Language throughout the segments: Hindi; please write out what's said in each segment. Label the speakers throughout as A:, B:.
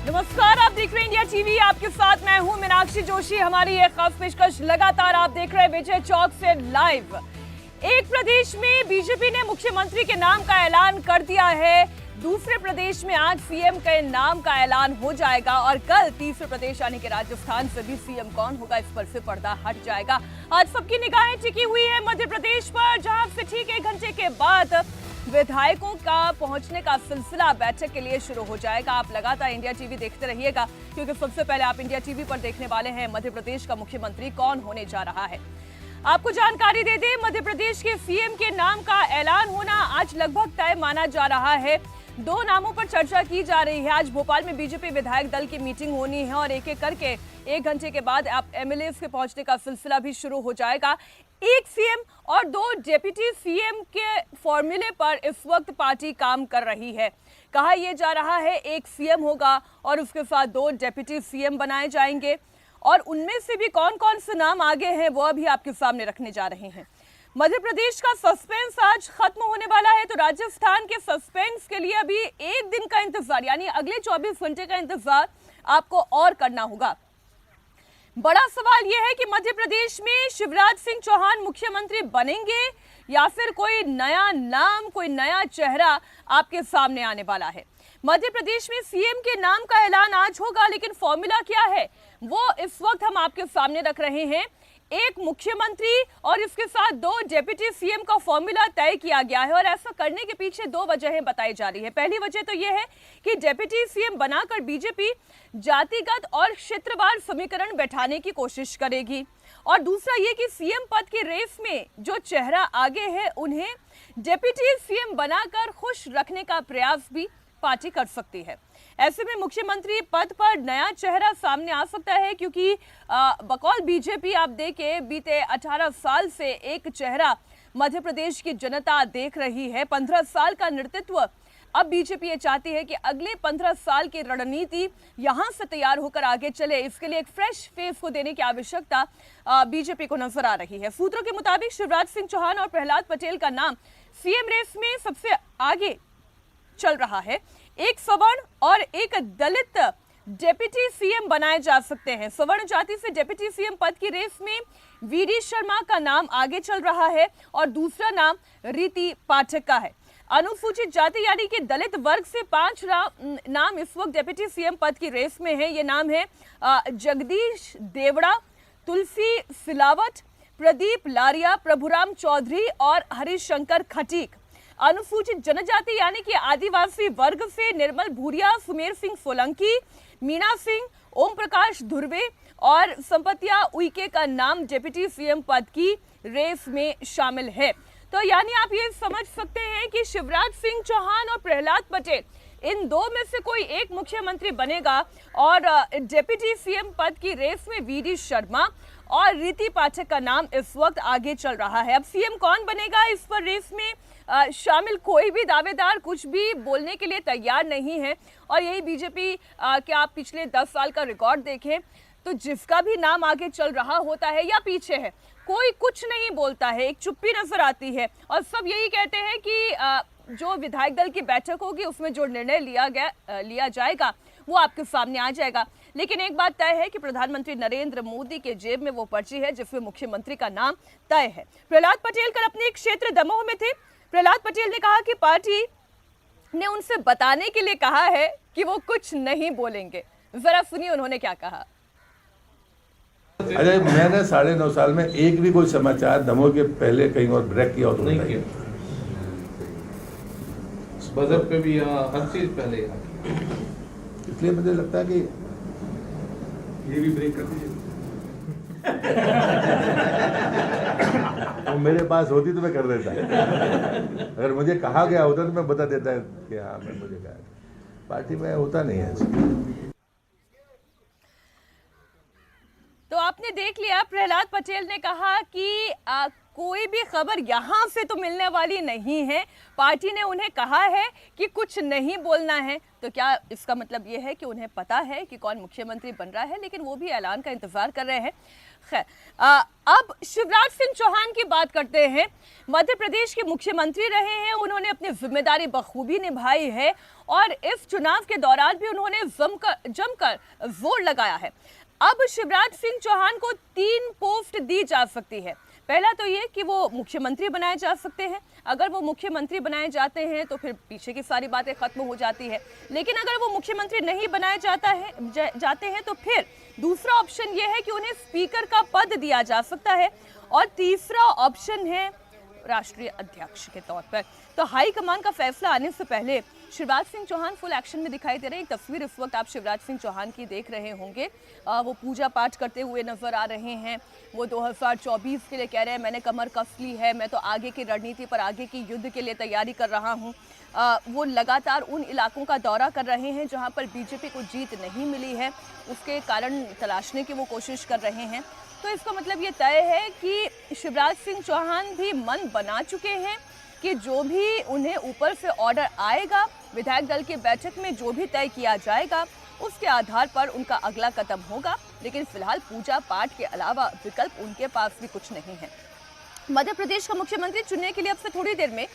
A: नमस्कार, आप देख रहे हैं इंडिया टीवी। आपके साथ मैं हूं मीनाक्षी जोशी। हमारी ये खास पेशकश लगातार आप देख रहे हैं विजय चौक से लाइव। एक प्रदेश में बीजेपी ने मुख्यमंत्री के नाम का ऐलान कर दिया है, दूसरे प्रदेश में आज सीएम के नाम का ऐलान हो जाएगा और कल तीसरे प्रदेश यानी कि राजस्थान से भी सीएम कौन होगा इस पर से पर्दा हट जाएगा। आज सबकी निगाहें टिकी हुई है मध्य प्रदेश पर, जहां से ठीक 1 घंटे के बाद विधायकों का पहुंचने का सिलसिला बैठक के लिए शुरू हो जाएगा। आप लगातार इंडिया टीवी देखते रहिएगा, क्योंकि सबसे पहले आप इंडिया टीवी पर देखने वाले हैं मध्य प्रदेश का मुख्यमंत्री कौन होने जा रहा है। आपको जानकारी दे दें, मध्य प्रदेश के सीएम के नाम का ऐलान होना आज लगभग तय माना जा रहा है। 2 नामों पर चर्चा की जा रही है। आज भोपाल में बीजेपी विधायक दल की मीटिंग होनी है और एक एक करके 1 घंटे के बाद आप एमएलए के पहुंचने का सिलसिला भी शुरू हो जाएगा। एक सीएम और 2 डिप्टी सीएम के फॉर्मूले पर इस वक्त पार्टी काम कर रही है। कहा यह जा रहा है एक सीएम होगा और उसके साथ 2 डिप्टी सीएम बनाए जाएंगे और उनमें से भी कौन कौन से नाम आगे हैं वो अभी आपके सामने रखने जा रहे हैं। मध्य प्रदेश का सस्पेंस आज खत्म होने वाला है, तो राजस्थान के सस्पेंस के लिए अभी 1 दिन का इंतजार यानी अगले 24 घंटे का इंतजार आपको और करना होगा। बड़ा सवाल यह है कि मध्य प्रदेश में शिवराज सिंह चौहान मुख्यमंत्री बनेंगे या फिर कोई नया नाम, कोई नया चेहरा आपके सामने आने वाला है। मध्य प्रदेश में सीएम के नाम का ऐलान आज होगा, लेकिन फॉर्मूला क्या है वो इस वक्त हम आपके सामने रख रहे हैं। एक मुख्यमंत्री और इसके साथ 2 डिप्टी सीएम का फॉर्मूला तय किया गया है और ऐसा करने के पीछे 2 वजहें बताई जा रही है। पहली वजह तो यह है कि डिप्टी सीएम बनाकर बीजेपी जातिगत और क्षेत्रवार समीकरण बैठाने की कोशिश करेगी और दूसरा ये कि सीएम पद की रेस में जो चेहरा आगे है उन्हें डिप्टी सीएम बनाकर खुश रखने का प्रयास भी पार्टी कर सकती है। ऐसे में मुख्यमंत्री पद पर नया चेहरा सामने आ सकता है, क्योंकि बकौल बीजेपी आप देखें बीते 18 साल से एक चेहरा मध्य प्रदेश की जनता देख रही है। 15 साल का नेतृत्व अब बीजेपी ये चाहती है कि अगले 15 साल की रणनीति यहां से तैयार होकर आगे चले। इसके लिए एक फ्रेश फेस को देने की आवश्यकता बीजेपी को नजर आ रही है। सूत्रों के मुताबिक शिवराज सिंह चौहान और प्रहलाद पटेल का नाम सीएम रेस में सबसे आगे चल रहा है। एक सवर्ण और एक दलित डिप्टी सीएम बनाए जा सकते हैं। सवर्ण जाति से डिप्टी सीएम पद की रेस में वीडी शर्मा का नाम आगे चल रहा है और दूसरा नाम रीति पाठक का है। अनुसूचित जाति यानी कि दलित वर्ग से 5 नाम इस वक्त डिप्टी सीएम पद की रेस में है। ये नाम है जगदीश देवड़ा, तुलसी सिलावट, प्रदीप लारिया, प्रभुराम चौधरी और हरिशंकर खटीक। अनुसूचित जनजाति यानी कि आदिवासी वर्ग से निर्मल भूरिया, सुमेर सिंह सोलंकी, मीना सिंह, ओम प्रकाश धुर्वे और संपतिया उइके का नाम डिप्टी सीएम पद की रेस में शामिल है। तो यानी आप ये समझ सकते हैं कि शिवराज सिंह चौहान और प्रहलाद पटेल इन 2 में से कोई एक मुख्यमंत्री बनेगा और डिप्टी सीएम पद की रेस में वीडी शर्मा और रीति पाठक का नाम इस वक्त आगे चल रहा है। अब सीएम कौन बनेगा इस पर रेस में शामिल कोई भी दावेदार कुछ भी बोलने के लिए तैयार नहीं है और यही बीजेपी के आप पिछले 10 साल का रिकॉर्ड देखें तो जिसका भी नाम आगे चल रहा होता है या पीछे है, कोई कुछ नहीं बोलता है, एक चुप्पी नजर आती है और सब यही कहते हैं कि जो विधायक दल की बैठक होगी उसमें जो निर्णय लिया जाएगा वो आपके सामने आ जाएगा। लेकिन एक बात तय है कि प्रधानमंत्री नरेंद्र मोदी के जेब में वो पर्ची है जिसमें मुख्यमंत्री का नाम तय है। प्रहलाद पटेल कल अपने एक क्षेत्र दमोह में थे। प्रहलाद पटेल ने कहा कि पार्टी ने उनसे बताने के लिए कहा है कि वो कुछ नहीं बोलेंगे। जरा सुनिए उन्होंने क्या कहा।
B: अरे मैंने 9.5 साल में एक भी कोई समाचार दमोह के पहले कहीं और ब्रेक किया तो नहीं किया।
C: बजट पे भी हर चीज पहले
B: इसलिए मुझे लगता है कि
D: ये भी ब्रेक कर दीजिए।
B: तो मेरे पास होती तो मैं कर देता। अगर मुझे कहा गया होता तो मैं बता देता कि हाँ मैं मुझे कहा। पार्टी में होता नहीं है।
A: तो आपने आपने देख लिया, प्रहलाद पटेल ने कहा कि कोई भी खबर यहाँ से तो मिलने वाली नहीं है। पार्टी ने उन्हें कहा है कि कुछ नहीं बोलना है। तो क्या इसका मतलब ये है कि उन्हें पता है कि कौन मुख्यमंत्री बन रहा है, लेकिन वो भी ऐलान का इंतजार कर रहे हैं। खैर, अब शिवराज सिंह चौहान की बात करते हैं। मध्य प्रदेश के मुख्यमंत्री रहे हैं, उन्होंने अपनी जिम्मेदारी बखूबी निभाई है और इस चुनाव के दौरान भी उन्होंने जमकर जोर लगाया है। अब शिवराज सिंह चौहान को 3 पोस्ट दी जा सकती है। पहला तो ये कि वो मुख्यमंत्री बनाए जा सकते हैं। अगर वो मुख्यमंत्री बनाए जाते हैं तो फिर पीछे की सारी बातें खत्म हो जाती है। लेकिन अगर वो मुख्यमंत्री नहीं बनाए जाते हैं तो फिर दूसरा ऑप्शन ये है कि उन्हें स्पीकर का पद दिया जा सकता है और तीसरा ऑप्शन है राष्ट्रीय अध्यक्ष के तौर पर। तो हाईकमान का फैसला आने से पहले शिवराज सिंह चौहान फुल एक्शन में दिखाई दे रहे हैं। एक तस्वीर इस वक्त आप शिवराज सिंह चौहान की देख रहे होंगे। वो पूजा पाठ करते हुए नजर आ रहे हैं। वो 2024 के लिए कह रहे हैं मैंने कमर कस ली है, मैं तो आगे की रणनीति पर, आगे की युद्ध के लिए तैयारी कर रहा हूँ। वो लगातार उन इलाकों का दौरा कर रहे हैं जहाँ पर बीजेपी को जीत नहीं मिली है, उसके कारण तलाशने की वो कोशिश कर रहे हैं। तो इसका मतलब ये तय है कि शिवराज सिंह चौहान भी मन बना चुके हैं कि जो भी उन्हें ऊपर से ऑर्डर आएगा, विधायक दल की बैठक में जो भी तय किया जाएगा, उसके आधार पर उनका अगला कदम होगा। लेकिन फिलहाल पूजा पाठ के अलावा विकल्प उनके पास भी कुछ नहीं है। मध्य प्रदेश का मुख्यमंत्री चुनने के लिए अब से थोड़ी देर में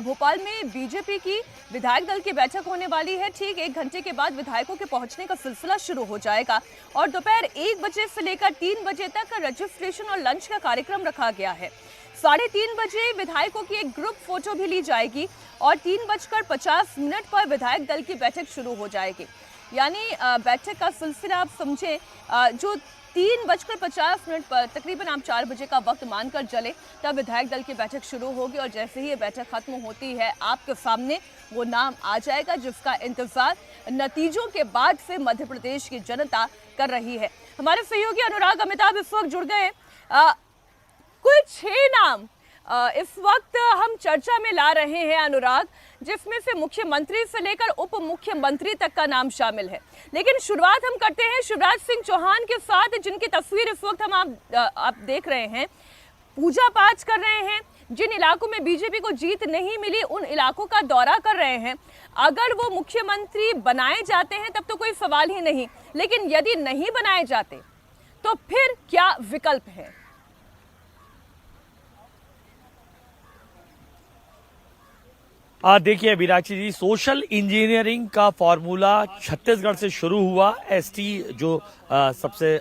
A: भोपाल में बीजेपी की विधायक दल की बैठक होने वाली है। ठीक 1 घंटे के बाद विधायकों के पहुंचने का सिलसिला शुरू हो जाएगा और दोपहर 1 बजे से लेकर 3 बजे तक रजिस्ट्रेशन और लंच का कार्यक्रम रखा गया है। 3:30 बजे विधायकों की एक ग्रुप फोटो भी ली जाएगी और 3:50 पर विधायक दल की बैठक शुरू हो जाएगी। यानी बैठक का सिलसिला आप समझें, जो 3:50 पर तकरीबन आप 4 बजे का वक्त मानकर चले, तब विधायक दल की बैठक शुरू होगी और जैसे ही ये बैठक खत्म होती है आपके सामने वो नाम आ जाएगा जिसका इंतजार नतीजों के बाद से मध्य प्रदेश की जनता कर रही है। हमारे सहयोगी अनुराग अमिताभ इस वक्त जुड़ गए। कुल 6 नाम इस वक्त हम चर्चा में ला रहे हैं अनुराग, जिसमें से मुख्यमंत्री से लेकर उप मुख्यमंत्री तक का नाम शामिल है। लेकिन शुरुआत हम करते हैं शिवराज सिंह चौहान के साथ, जिनकी तस्वीर इस वक्त हम आप देख रहे हैं। पूजा पाठ कर रहे हैं, जिन इलाकों में बीजेपी को जीत नहीं मिली उन इलाकों का दौरा कर रहे हैं। अगर वो मुख्यमंत्री बनाए जाते हैं तब तो कोई सवाल ही नहीं, लेकिन यदि नहीं बनाए जाते तो फिर क्या विकल्प है?
E: देखिए मीनाक्षी जी, सोशल इंजीनियरिंग का फॉर्मूला छत्तीसगढ़ से शुरू हुआ। एसटी जो सबसे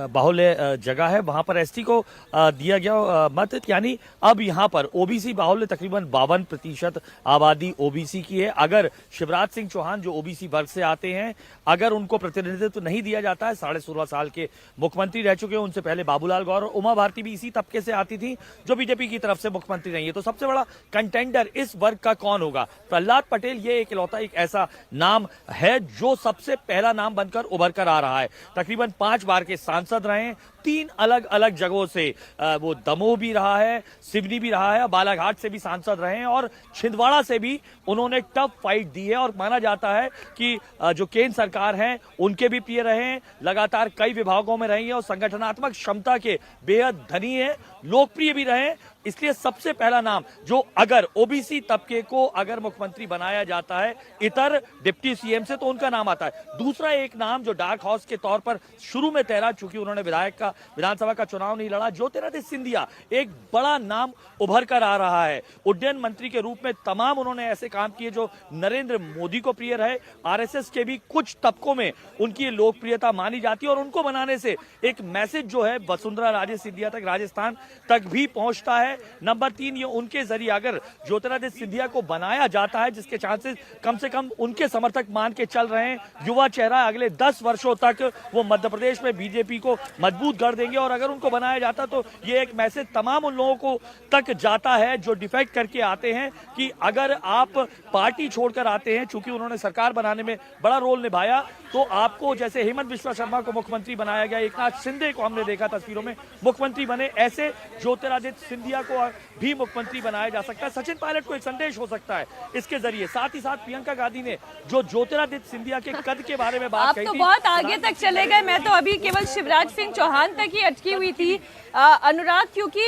E: बाहुल्य जगह है, वहां पर एसटी को दिया गया मत, यानी अब यहां पर ओबीसी बाहुल्य तकरीबन 52% आबादी ओबीसी की है। अगर शिवराज सिंह चौहान जो ओबीसी वर्ग से आते हैं, अगर उनको प्रतिनिधित्व नहीं दिया जाता है, 16.5 साल के मुख्यमंत्री रह चुके हैं, उनसे पहले बाबूलाल गौर और उमा भारती भी इसी तबके से आती थी जो बीजेपी की तरफ से मुख्यमंत्री रही है। तो सबसे बड़ा कंटेंडर इस वर्ग का कौन होगा? प्रहलाद पटेल ये एक ऐसा नाम है जो सबसे पहला नाम बनकर उभर कर आ रहा है। तकरीबन 5 बार के सांसद रहे हैं, 3 अलग अलग जगहों से, वो दमोह भी रहा है, सिवनी भी रहा है, बालाघाट से भी सांसद रहे हैं और छिंदवाड़ा से भी उन्होंने टफ फाइट दी है। और माना जाता है कि जो केंद्र सरकार है उनके भी प्रिय रहे हैं, लगातार कई विभागों में रही है और संगठनात्मक क्षमता के बेहद धनी है, लोकप्रिय भी रहे। इसलिए सबसे पहला नाम जो अगर ओबीसी तबके को अगर मुख्यमंत्री बनाया जाता है इतर डिप्टी सीएम से, तो उनका नाम आता है। दूसरा एक नाम जो डार्क हॉर्स के तौर पर शुरू में तैरा, चूंकि उन्होंने विधानसभा का चुनाव नहीं लड़ा, ज्योतिरादित्य सिंधिया एक बड़ा नाम उभर कर आ रहा है। उड्डयन मंत्री के रूप में तमाम उन्होंने ऐसे काम किए जो नरेंद्र मोदी को प्रिय रहे। आरएसएस के भी कुछ तबकों में उनकी लोकप्रियता मानी जाती है और उनको बनाने से एक मैसेज जो है वसुंधरा राजे सिंधिया तक, राजस्थान तक भी पहुंचता है। नंबर 3, ये उनके जरिए अगर ज्योतिरादित्य सिंधिया को बनाया जाता है, जिसके चांसेस कम से कम उनके समर्थक मान के चल रहे हैं, युवा चेहरा, अगले 10 वर्षों तक वो मध्य प्रदेश में बीजेपी को मजबूत कर देंगे। और अगर उनको बनाया जाता तो ये एक मैसेज तमाम उन लोगों को तक जाता है जो डिफेक्ट करके आते हैं कि अगर आप पार्टी छोड़कर आते हैं, चूंकि उन्होंने सरकार बनाने में बड़ा रोल निभाया, तो आपको, जैसे हेमंत बिश्वा शर्मा को मुख्यमंत्री बनाया गया, एकनाथ शिंदे को हमने देखा तस्वीरों में मुख्यमंत्री बने, ऐसे ज्योतिरादित्य सिंधिया सिंधिया को भी मुख्यमंत्री बनाया जा सकता है। सचिन पायलट को एक संदेश हो सकता है इसके जरिए। साथ ही साथ प्रियंका गांधी ने जो ज्योतिरादित्य सिंधिया के कद के बारे में बात कही
A: आप तो
E: थी,
A: बहुत आगे तक चले गए। मैं तो अभी केवल शिवराज सिंह चौहान तक ही अटकी हुई थी अनुराग, क्योंकि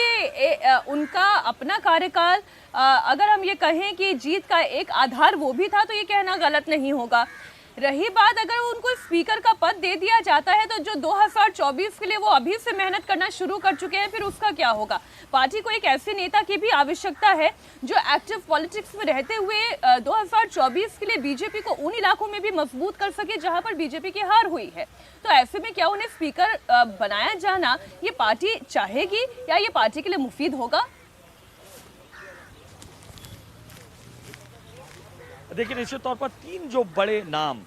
A: उनका अपना कार्यकाल अगर हम ये कहें कि जीत का एक आधार वो भी था, तो ये कहना गलत नहीं होगा। रही बात अगर उनको स्पीकर का पद दे दिया जाता है, तो जो 2024 के लिए वो अभी से मेहनत करना शुरू कर चुके हैं, फिर उसका क्या होगा? पार्टी को एक ऐसे नेता की भी आवश्यकता है जो एक्टिव पॉलिटिक्स में रहते हुए 2024 के लिए बीजेपी को उन इलाकों में भी मजबूत कर सके जहां पर बीजेपी की हार हुई है। तो ऐसे में क्या उन्हें स्पीकर बनाया जाना ये पार्टी चाहेगी या ये पार्टी के लिए मुफीद होगा?
E: देखिए, निश्चित तौर पर 3 जो बड़े नाम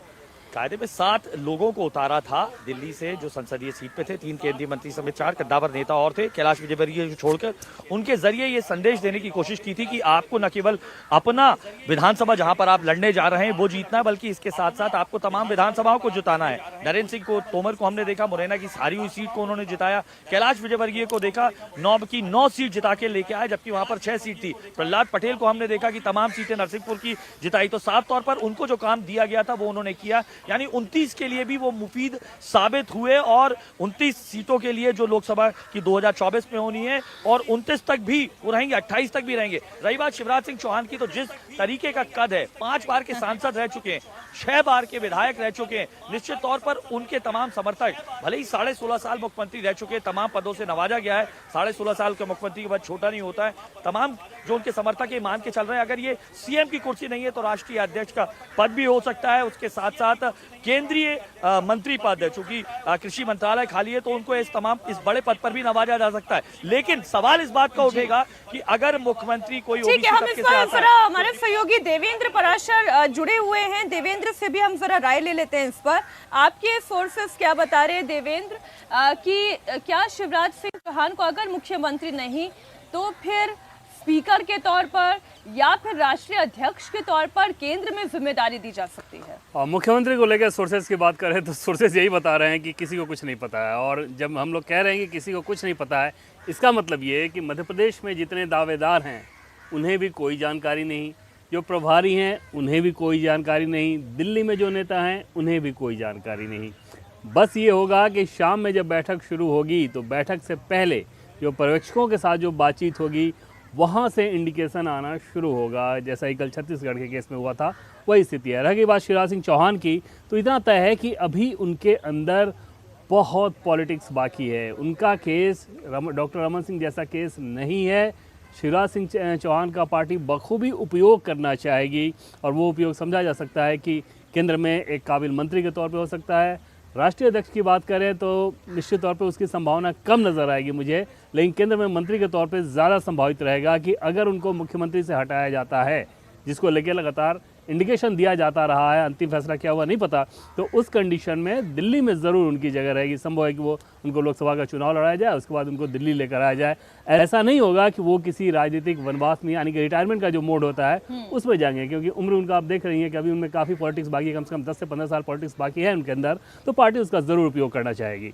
E: कायदे में 7 लोगों को उतारा था दिल्ली से जो संसदीय सीट पे थे, 3 केंद्रीय मंत्री समेत 4 कद्दावर नेता और थे, कैलाश विजयवर्गीय को छोड़कर। उनके जरिए ये संदेश देने की कोशिश की थी कि आपको न केवल अपना विधानसभा जहां पर आप लड़ने जा रहे हैं वो जीतना है, बल्कि इसके साथ साथ आपको तमाम विधानसभाओं को जिताना है। नरेंद्र सिंह को, तोमर को हमने देखा, मुरैना की हारी हुई सीट को उन्होंने जिताया। कैलाश विजयवर्गीय को देखा 9 सीट जिता के लेके आए, जबकि वहां पर 6 सीट थी। प्रहलाद पटेल को हमने देखा कि तमाम सीटें नरसिंहपुर की जिताई। तो साफ तौर पर उनको जो काम दिया गया था वो उन्होंने किया, यानी 29 के लिए भी वो मुफीद साबित हुए। और 29 सीटों के लिए जो लोकसभा की 2024 में होनी है, और 29 तक भी वो रहेंगे, 28 तक भी रहेंगे। रही बात शिवराज सिंह चौहान की, तो जिस तरीके का कद है, 5 बार के सांसद रह चुके हैं, 6 बार के विधायक रह चुके हैं, निश्चित तौर पर उनके तमाम समर्थक, भले ही 16.5 साल मुख्यमंत्री रह चुके हैं, तमाम पदों से नवाजा गया है, 16.5 साल के मुख्यमंत्री का पद छोटा नहीं होता है। तमाम जो उनके समर्थक ये मान के चल रहे हैं अगर ये सीएम की कुर्सी नहीं है तो राष्ट्रीय अध्यक्ष का पद भी हो सकता है। उसके साथ साथ केंद्रीय मंत्री पद है, चूंकि कृषि मंत्रालय खाली है, तो उनको इस बड़े पद पर भी नवाजा जा सकता है। लेकिन सवाल इस बात का उठेगा कि अगर मुख्यमंत्री कोई
A: ठीक है, हम इस पर जरा हमारे सहयोगी देवेंद्र पराशर जुड़े हुए हैं, देवेंद्र से भी हम जरा राय ले लेते हैं इस पर। आपके सोर्सेस क्या बता रहे हैं देवेंद्र, कि क्या शिवराज सिंह चौहान को अगर मुख्यमंत्री नहीं तो फिर स्पीकर के तौर पर या फिर राष्ट्रीय अध्यक्ष के तौर पर केंद्र में जिम्मेदारी दी जा सकती है?
F: और मुख्यमंत्री को लेकर सोर्सेज की बात करें तो सोर्सेज यही बता रहे हैं कि किसी को कुछ नहीं पता है। और जब हम लोग कह रहे हैं कि किसी को कुछ नहीं पता है, इसका मतलब ये है कि मध्य प्रदेश में जितने दावेदार हैं उन्हें भी कोई जानकारी नहीं, जो प्रभारी हैं उन्हें भी कोई जानकारी नहीं, दिल्ली में जो नेता हैं उन्हें भी कोई जानकारी नहीं। बस ये होगा कि शाम में जब बैठक शुरू होगी तो बैठक से पहले जो पर्यवेक्षकों के साथ जो बातचीत होगी वहाँ से इंडिकेशन आना शुरू होगा, जैसा ही कल छत्तीसगढ़ के केस में हुआ था वही स्थिति है। रही बात शिवराज सिंह चौहान की, तो इतना तय है कि अभी उनके अंदर बहुत पॉलिटिक्स बाकी है। उनका केस डॉक्टर रमन सिंह जैसा केस नहीं है। शिवराज सिंह चौहान का पार्टी बखूबी उपयोग करना चाहेगी, और वो उपयोग समझा जा सकता है कि केंद्र में एक काबिल मंत्री के तौर पर हो सकता है। राष्ट्रीय अध्यक्ष की बात करें तो निश्चित तौर पे उसकी संभावना कम नज़र आएगी मुझे, लेकिन केंद्र में मंत्री के तौर पे ज़्यादा संभावित रहेगा कि अगर उनको मुख्यमंत्री से हटाया जाता है, जिसको लेके लगातार इंडिकेशन दिया जाता रहा है, अंतिम फैसला क्या हुआ नहीं पता, तो उस कंडीशन में दिल्ली में ज़रूर उनकी जगह रहेगी। संभव है कि वो उनको लोकसभा का चुनाव लड़ाया जाए, उसके बाद उनको दिल्ली लेकर आया जाए। ऐसा नहीं होगा कि वो किसी राजनीतिक वनवास में, यानी कि रिटायरमेंट का जो मोड होता है उसमें जाएंगे, क्योंकि उम्र उनका आप देख रही हैं कि अभी उनमें काफ़ी पॉलिटिक्स बाकी है, कम से कम 10 से 15 साल पॉलिटिक्स बाकी है उनके अंदर, तो पार्टी उसका ज़रूर उपयोग करना चाहेगी।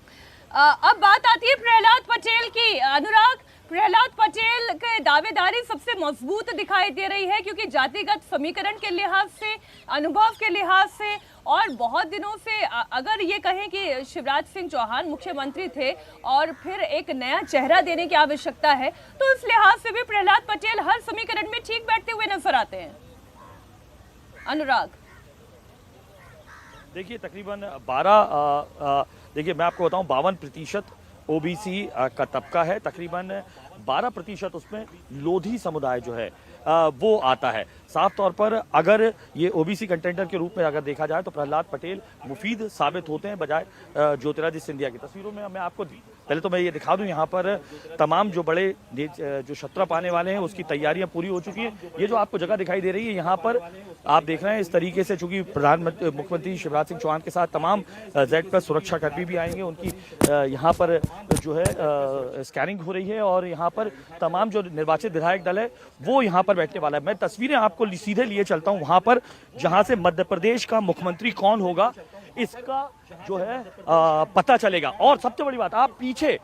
A: अब बात आती है प्रहलाद पटेल की। अनुराग, प्रहलाद पटेल के दावेदारी सबसे मजबूत दिखाई दे रही है, क्योंकि जातिगत समीकरण के लिहाज से, अनुभव के लिहाज से, और बहुत दिनों से अगर ये कहें कि शिवराज सिंह चौहान मुख्यमंत्री थे और फिर एक नया चेहरा देने की आवश्यकता है, तो इस लिहाज से भी प्रहलाद पटेल हर समीकरण में ठीक बैठते हुए नजर आते हैं। अनुराग,
E: देखिए तकरीबन 12 देखिए मैं आपको बताऊं 52% ओबीसी का तबका है, तकरीबन 12% उसमें लोधी समुदाय जो है वो आता है। साफ तौर पर अगर ये ओबीसी कंटेंडर के रूप में अगर देखा जाए तो प्रहलाद पटेल मुफीद साबित होते हैं बजाय ज्योतिरादित्य सिंधिया की। तस्वीरों में मैं आपको पहले तो मैं ये दिखा दूं, यहाँ पर तमाम जो बड़े जो छत्रा पाने वाले हैं उसकी तैयारियां पूरी हो चुकी हैं। ये जो आपको जगह दिखाई दे रही है यहाँ पर आप देख रहे हैं इस तरीके से, चूंकि प्रधानमंत्री मुख्यमंत्री शिवराज सिंह चौहान के साथ तमाम Z+ सुरक्षाकर्मी भी आएंगे, उनकी यहाँ पर जो है स्कैनिंग हो रही है, और यहाँ पर तमाम जो निर्वाचित विधायक दल है वो यहाँ पर बैठने वाला है। मैं तस्वीरें आपको सीधे लिए चलता हूँ वहाँ पर जहाँ से मध्य प्रदेश का मुख्यमंत्री कौन होगा इसका जो है पता चलेगा। और सबसे बड़ी बात, आप पीछे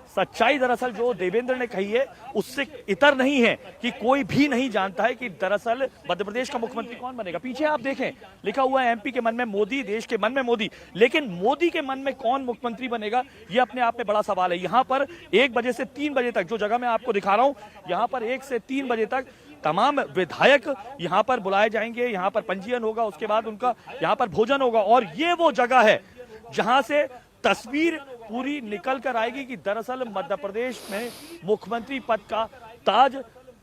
E: सच्चाई दरअसल जो देवेंद्र ने कही है उससे इतर नहीं है कि कोई भी नहीं जानता है कि दरअसल मध्य प्रदेश का मुख्यमंत्री कौन बनेगा। पीछे आप देखें लिखा हुआ है एमपी के मन में मोदी, देश के मन में मोदी, लेकिन मोदी के मन में कौन मुख्यमंत्री बनेगा ये अपने आप में बड़ा सवाल है। यहाँ पर 1 बजे से 3 बजे तक, जो जगह मैं आपको दिखा रहा हूँ, यहाँ पर 1 से 3 बजे तक तमाम विधायक यहाँ पर बुलाए जाएंगे, यहाँ पर पंजीयन होगा, उसके बाद उनका यहाँ पर भोजन होगा। और ये वो जगह है जहां से तस्वीर पूरी निकल कर आएगी कि दरअसल मध्य प्रदेश में मुख्यमंत्री पद का ताज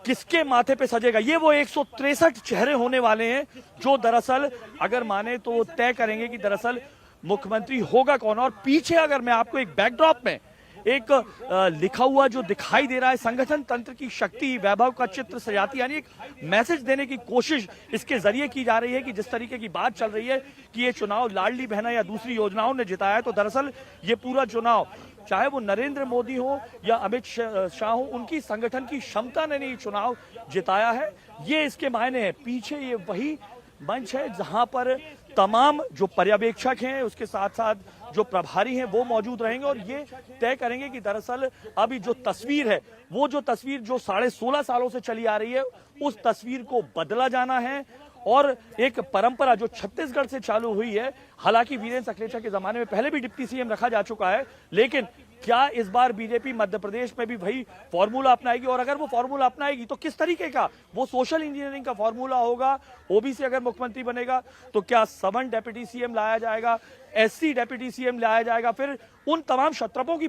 E: किसके माथे पे सजेगा। ये वो 163 चेहरे होने वाले हैं जो दरअसल अगर माने तो तय करेंगे कि दरअसल मुख्यमंत्री होगा कौन। और पीछे अगर मैं आपको एक बैकड्रॉप में एक लिखा हुआ जो दिखाई दे रहा है, संगठन तंत्र की शक्ति वैभव का चित्र सजाती, यानी एक मैसेज देने की कोशिश इसके जरिए की जा रही है कि जिस तरीके की बात चल रही है कि ये चुनाव लाडली बहना या दूसरी योजनाओं ने जिताया है, तो दरअसल ये पूरा चुनाव चाहे वो नरेंद्र मोदी हो या अमित शाह हो, उनकी संगठन की क्षमता ने नहीं चुनाव जिताया है। ये इसके मायने हैं। पीछे ये वही मंच है जहां पर तमाम जो पर्यवेक्षक हैं उसके साथ साथ जो प्रभारी हैं वो मौजूद रहेंगे और ये तय करेंगे कि दरअसल अभी जो तस्वीर है, वो जो तस्वीर जो 16.5 सालों से चली आ रही है, उस तस्वीर को बदला जाना है। और एक परंपरा जो छत्तीसगढ़ से चालू हुई है, हालांकि वीरेंद्र सखलेचा के जमाने में पहले भी डिप्टी सीएम रखा जा चुका है, लेकिन क्या इस बार बीजेपी मध्य प्रदेश में भी वही फॉर्मूला अपनाएगी? और अगर वो फॉर्मूला अपनाएगी तो किस तरीके का? वो सोशल इंजीनियरिंग का फॉर्मूला होगा? ओबीसी अगर मुख्यमंत्री बनेगा तो क्या सवर्ण डेप्यूटी सीएम लाया जाएगा, एससी डेप्यूटी सीएम लाया जाएगा? फिर उन तमाम क्षत्रपों की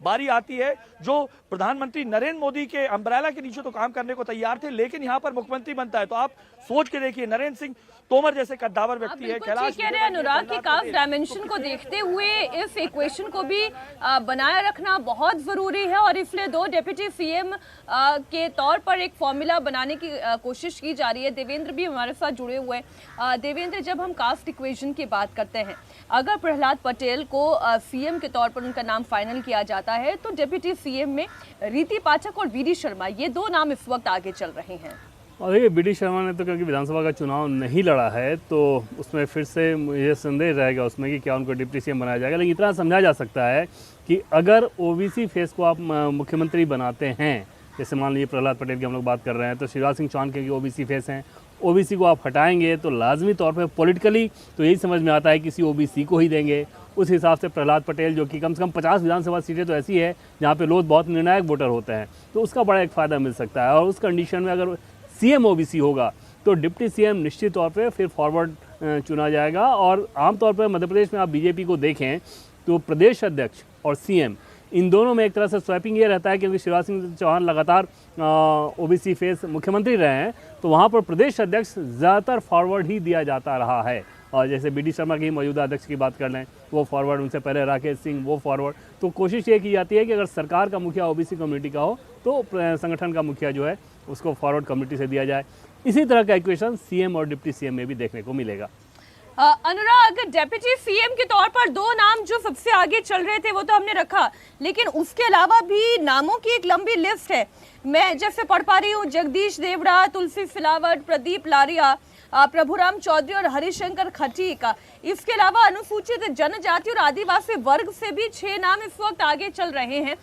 E: बारी आती है जो प्रधानमंत्री नरेंद्र मोदी के अम्ब्रेला के नीचे तो काम करने को तैयार थे, लेकिन यहाँ पर मुख्यमंत्री बनता है तो आप सोच के देखिए, नरेंद्र सिंह तोमर जैसे कद्दावर व्यक्ति है, कैलाश
A: कह रहे हैं अनुराग की कास्ट डायमेंशन को देखते हुए इस इक्वेशन को भी बनाए रखना बहुत जरूरी है और इसलिए 2 डेप्यूटी सीएम के तौर पर एक फॉर्मूला बनाने की कोशिश की जा रही है। देवेंद्र भी हमारे साथ जुड़े हुए हैं। देवेंद्र, जब हम कास्ट इक्वेशन की बात करते हैं, अगर प्रहलाद पटेल को सीएम के तौर पर उनका नाम फाइनल किया जाता है तो डेप्यूटी सीएम में रीति पाठक और वीडी शर्मा, ये 2 नाम इस वक्त आगे चल रहे हैं।
F: और देखिए वीडी शर्मा ने तो क्योंकि विधानसभा का चुनाव नहीं लड़ा है तो उसमें फिर से मुझे संदेह रहेगा उसमें कि क्या उनको डिप्टी सीएम बनाया जाएगा। लेकिन इतना समझा जा सकता है कि अगर ओबीसी फेस को आप मुख्यमंत्री बनाते हैं, जैसे मान लीजिए प्रहलाद पटेल की हम लोग बात कर रहे हैं, तो शिवराज सिंह चौहान के ओबीसी फेस हैं, ओबीसी को आप हटाएंगे तो लाजमी तौर पर पॉलिटिकली तो यही समझ में आता है किसी ओबीसी को ही देंगे। उस हिसाब से प्रहलाद पटेल जो कि कम से कम 50 विधानसभा सीटें तो ऐसी है जहाँ पे लोग बहुत निर्णायक वोटर होते हैं, तो उसका बड़ा एक फ़ायदा मिल सकता है। और उस कंडीशन में अगर सीएम ओबीसी होगा तो डिप्टी सीएम निश्चित तौर पे फिर फॉरवर्ड चुना जाएगा। और आमतौर पर मध्य प्रदेश में आप बीजेपी को देखें तो प्रदेश अध्यक्ष और सीएम इन दोनों में एक तरह से स्वैपिंग ये रहता है, क्योंकि शिवराज सिंह चौहान लगातार ओबीसी फेस मुख्यमंत्री रहे हैं, तो वहाँ पर प्रदेश अध्यक्ष ज़्यादातर फॉरवर्ड ही दिया जाता रहा है। और जैसे बीडी शर्मा की मौजूदा अध्यक्ष की बात कर लें, वो फॉरवर्ड, उनसे पहले राकेश सिंह वो फॉरवर्ड। तो कोशिश ये की जाती है कि अगर सरकार का मुखिया ओबीसी कम्युनिटी का हो तो संगठन का मुखिया जो है उसको फॉरवर्ड कम्युनिटी से दिया जाए। इसी तरह का इक्वेशन सीएम और डिप्टी सीएम में भी देखने को मिलेगा।
A: अनुराग, डेप्यूटी सीएम के तौर पर 2 नाम जो सबसे आगे चल रहे थे वो तो हमने रखा, लेकिन उसके अलावा भी नामों की एक लंबी लिस्ट है। मैं जैसे पढ़ पा रही हूँ, जगदीश देवड़ा, तुलसी सिलावट, प्रदीप लारिया, प्रभुराम चौधरी और हरिशंकर खटीक। इसके अलावा अनुसूचित जनजाति और आदिवासी वर्ग से भी 6 नाम इस वक्त आगे चल रहे हैं।